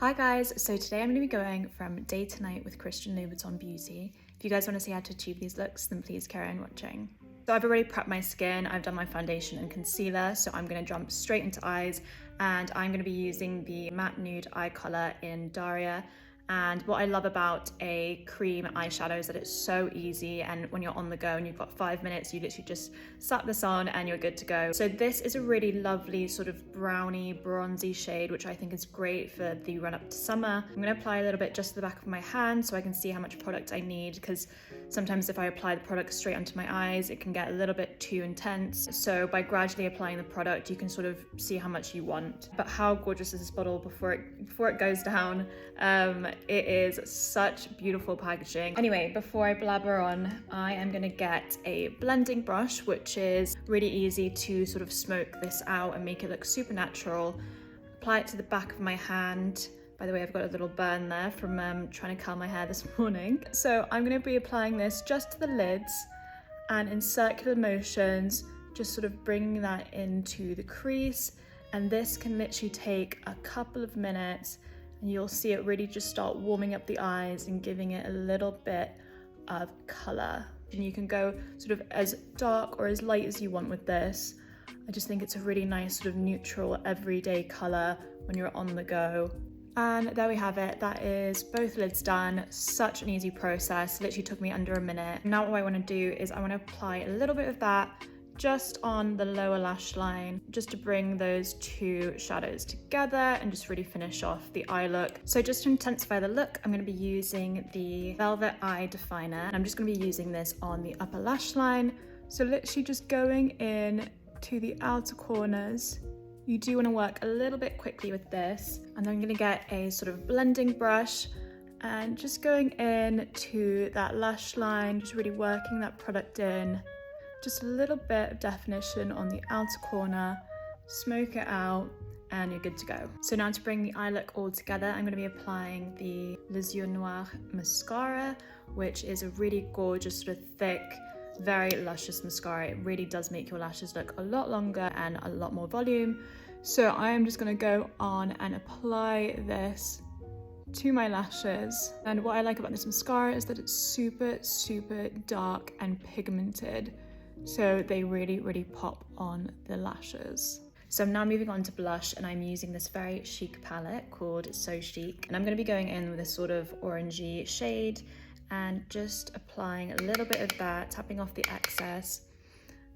Hi guys, so today I'm going to be going from day to night with Christian Louboutin Beauty. If you guys want to see how to achieve these looks, then please carry on watching. So I've already prepped my skin, I've done my foundation and concealer, so I'm going to jump straight into eyes, and I'm going to be using the matte nude eye colour in Daria. And what I love about a cream eyeshadow is that it's so easy, and when you're on the go and you've got 5 minutes, you literally just slap this on and you're good to go. So this is a really lovely sort of browny, bronzy shade, which I think is great for the run up to summer. I'm going to apply a little bit just to the back of my hand so I can see how much product I need, because sometimes if I apply the product straight onto my eyes, it can get a little bit too intense. So by gradually applying the product, you can sort of see how much you want. But how gorgeous is this bottle before it goes down? It is such beautiful packaging. Anyway, before I blabber on, I am gonna get a blending brush, which is really easy to sort of smoke this out and make it look super natural. Apply it to the back of my hand. By the way, I've got a little burn there from trying to curl my hair this morning. So I'm gonna be applying this just to the lids and in circular motions, just sort of bringing that into the crease. And this can literally take a couple of minutes, and you'll see it really just start warming up the eyes and giving it a little bit of color. And you can go sort of as dark or as light as you want with this. I just think it's a really nice sort of neutral everyday color when you're on the go. And there we have it. That is both lids done. Such an easy process. Literally took me under a minute. Now what I want to do is I want to apply a little bit of that just on the lower lash line, just to bring those two shadows together and just really finish off the eye look. So just to intensify the look, I'm going to be using the Velvet Eye Definer, and I'm just going to be using this on the upper lash line. So literally just going in to the outer corners. You do want to work a little bit quickly with this, and then I'm going to get a sort of blending brush and just going in to that lash line, just really working that product in. Just a little bit of definition on the outer corner, smoke it out, and you're good to go. So now to bring the eye look all together, I'm going to be applying the Les Yeux Noirs mascara, which is a really gorgeous, sort of thick, very luscious mascara. It really does make your lashes look a lot longer and a lot more volume. So I am just going to go on and apply this to my lashes. And what I like about this mascara is that it's super, super dark and pigmented. So they really pop on the lashes. So I'm now moving on to blush, and I'm using this very chic palette called So Chic. And I'm going to be going in with a sort of orangey shade and just applying a little bit of that, tapping off the excess,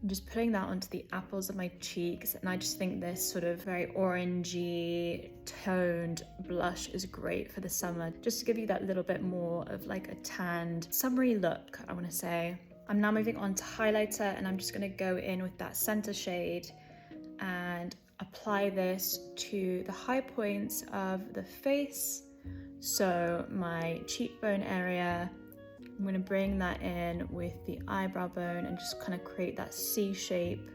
and just putting that onto the apples of my cheeks. And I just think this sort of very orangey toned blush is great for the summer, just to give you that little bit more of like a tanned, summery look, I want to say. I'm now moving on to highlighter, and I'm just going to go in with that center shade and apply this to the high points of the face. So my cheekbone area, I'm going to bring that in with the eyebrow bone and just kind of create that C shape,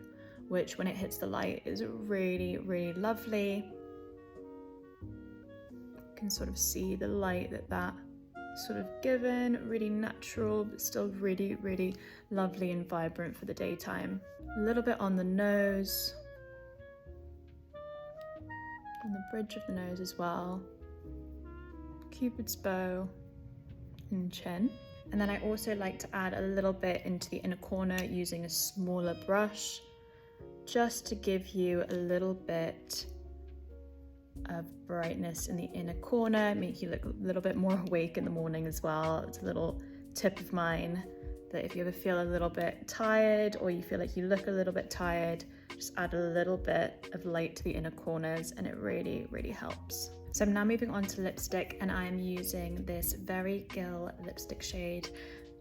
which when it hits the light is really lovely. You can sort of see the light that sort of given, really natural, but still really lovely and vibrant for the daytime. A little bit on the nose, on the bridge of the nose as well, Cupid's bow and chin. And then I also like to add a little bit into the inner corner using a smaller brush, just to give you a little bit of brightness in the inner corner, make you look a little bit more awake in the morning as well. It's a little tip of mine that if you ever feel a little bit tired, or you feel like you look a little bit tired, just add a little bit of light to the inner corners, and it really helps. So I'm now moving on to lipstick, and I am using this Very Gill lipstick shade.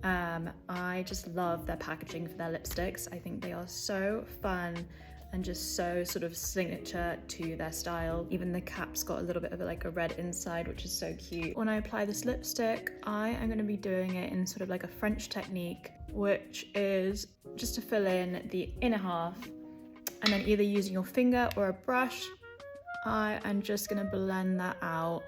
I just love their packaging for their lipsticks. I think they are so fun and just so sort of signature to their style. Even the cap's got a little bit of like a red inside, which is so cute. When I apply this lipstick, I am going to be doing it in sort of like a French technique, which is just to fill in the inner half, and then either using your finger or a brush, I am just going to blend that out,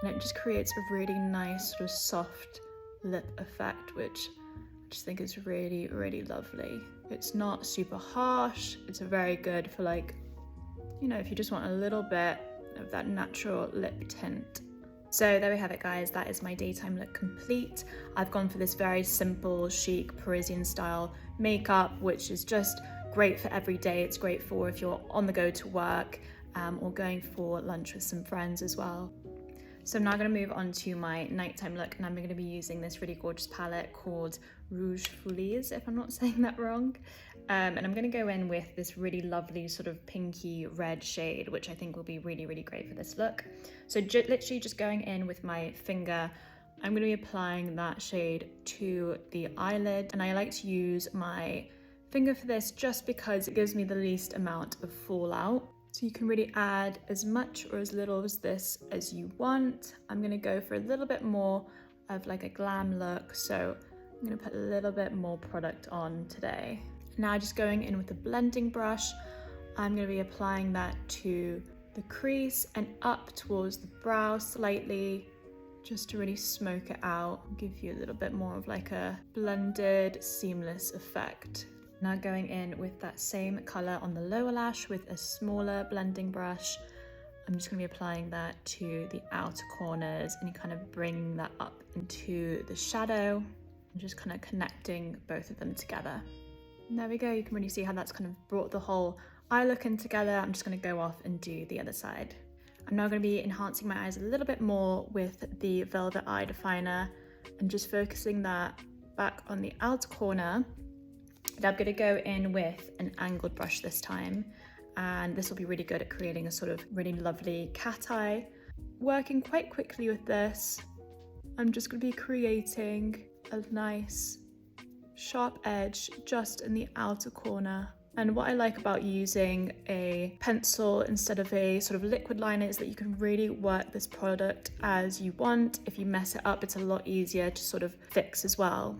and it just creates a really nice sort of soft lip effect, which I just think is really lovely. It's not super harsh. It's very good for, like, you know, if you just want a little bit of that natural lip tint. So there we have it, guys. That is my daytime look complete. I've gone for this very simple, chic, Parisian style makeup, which is just great for every day. It's great for if you're on the go to work or going for lunch with some friends as well. So I'm now going to move on to my nighttime look, and I'm going to be using this really gorgeous palette called Rouge Folies, if I'm not saying that wrong. And I'm going to go in with this really lovely sort of pinky red shade, which I think will be really, really great for this look. So literally just going in with my finger, I'm going to be applying that shade to the eyelid. And I like to use my finger for this just because it gives me the least amount of fallout. So you can really add as much or as little as this as you want. I'm going to go for a little bit more of like a glam look. So I'm going to put a little bit more product on today. Now just going in with a blending brush, I'm going to be applying that to the crease and up towards the brow slightly, just to really smoke it out, give you a little bit more of like a blended, seamless effect. Now going in with that same color on the lower lash with a smaller blending brush, I'm just going to be applying that to the outer corners and kind of bringing that up into the shadow and just kind of connecting both of them together. And there we go, you can really see how that's kind of brought the whole eye look in together. I'm just going to go off and do the other side. I'm now going to be enhancing my eyes a little bit more with the Velvet Eye Definer and just focusing that back on the outer corner. And I'm going to go in with an angled brush this time, and this will be really good at creating a sort of really lovely cat eye. Working quite quickly with this, I'm just going to be creating a nice sharp edge just in the outer corner. And what I like about using a pencil instead of a sort of liquid liner is that you can really work this product as you want. If you mess it up, it's a lot easier to sort of fix as well.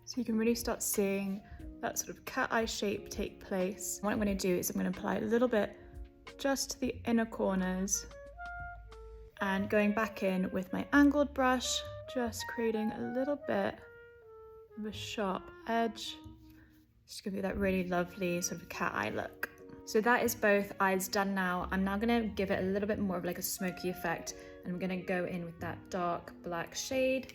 So you can really start seeing that sort of cat eye shape take place. What I'm going to do is I'm going to apply a little bit just to the inner corners and going back in with my angled brush, just creating a little bit of a sharp edge, just to give you that really lovely sort of cat eye look. So that is both eyes done now. I'm now going to give it a little bit more of like a smoky effect, and I'm going to go in with that dark black shade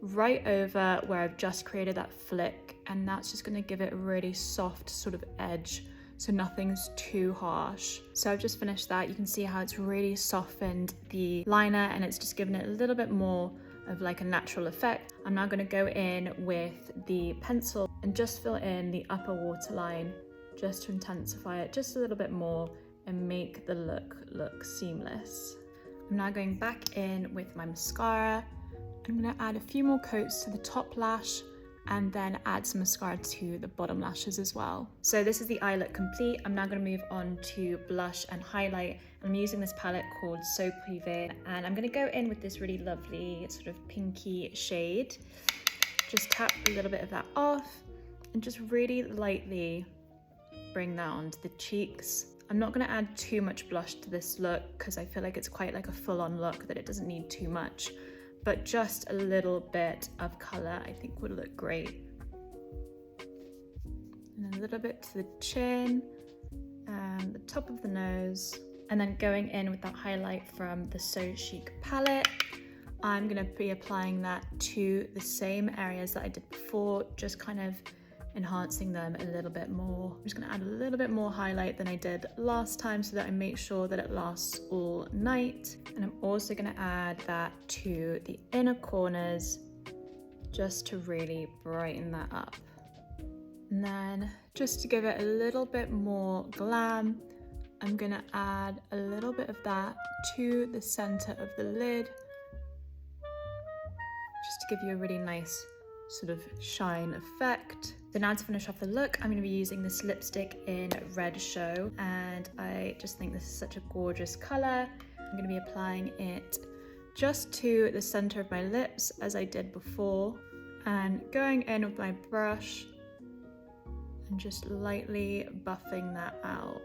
right over where I've just created that flick, and that's just going to give it a really soft sort of edge, so nothing's too harsh. So I've just finished that. You can see how it's really softened the liner and it's just given it a little bit more of like a natural effect. I'm now going to go in with the pencil and just fill in the upper waterline just to intensify it just a little bit more and make the look seamless. I'm now going back in with my mascara. I'm going to add a few more coats to the top lash and then add some mascara to the bottom lashes as well. So this is the eye look complete. I'm now going to move on to blush and highlight. I'm using this palette called So Privé, and I'm going to go in with this really lovely sort of pinky shade. Just tap a little bit of that off and just really lightly bring that onto the cheeks. I'm not going to add too much blush to this look because I feel like it's quite like a full-on look that it doesn't need too much. But just a little bit of color I think would look great. And a little bit to the chin and the top of the nose. And then going in with that highlight from the So Chic palette, I'm going to be applying that to the same areas that I did before, just kind of enhancing them a little bit more. I'm just going to add a little bit more highlight than I did last time so that I make sure that it lasts all night. And I'm also going to add that to the inner corners just to really brighten that up. And then just to give it a little bit more glam, I'm going to add a little bit of that to the center of the lid just to give you a really nice sort of shine effect. So now to finish off the look, I'm going to be using this lipstick in Red Show, and I just think this is such a gorgeous color. I'm going to be applying it just to the center of my lips as I did before, and going in with my brush and just lightly buffing that out.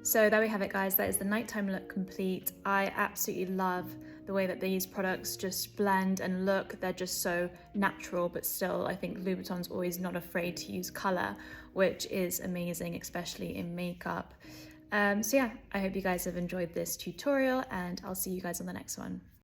So there we have it, guys. That is the nighttime look complete. I absolutely love the way that these products just blend and look. They're just so natural, but still I think Louboutin's always not afraid to use color, which is amazing, especially in makeup. So yeah, I hope you guys have enjoyed this tutorial and I'll see you guys on the next one.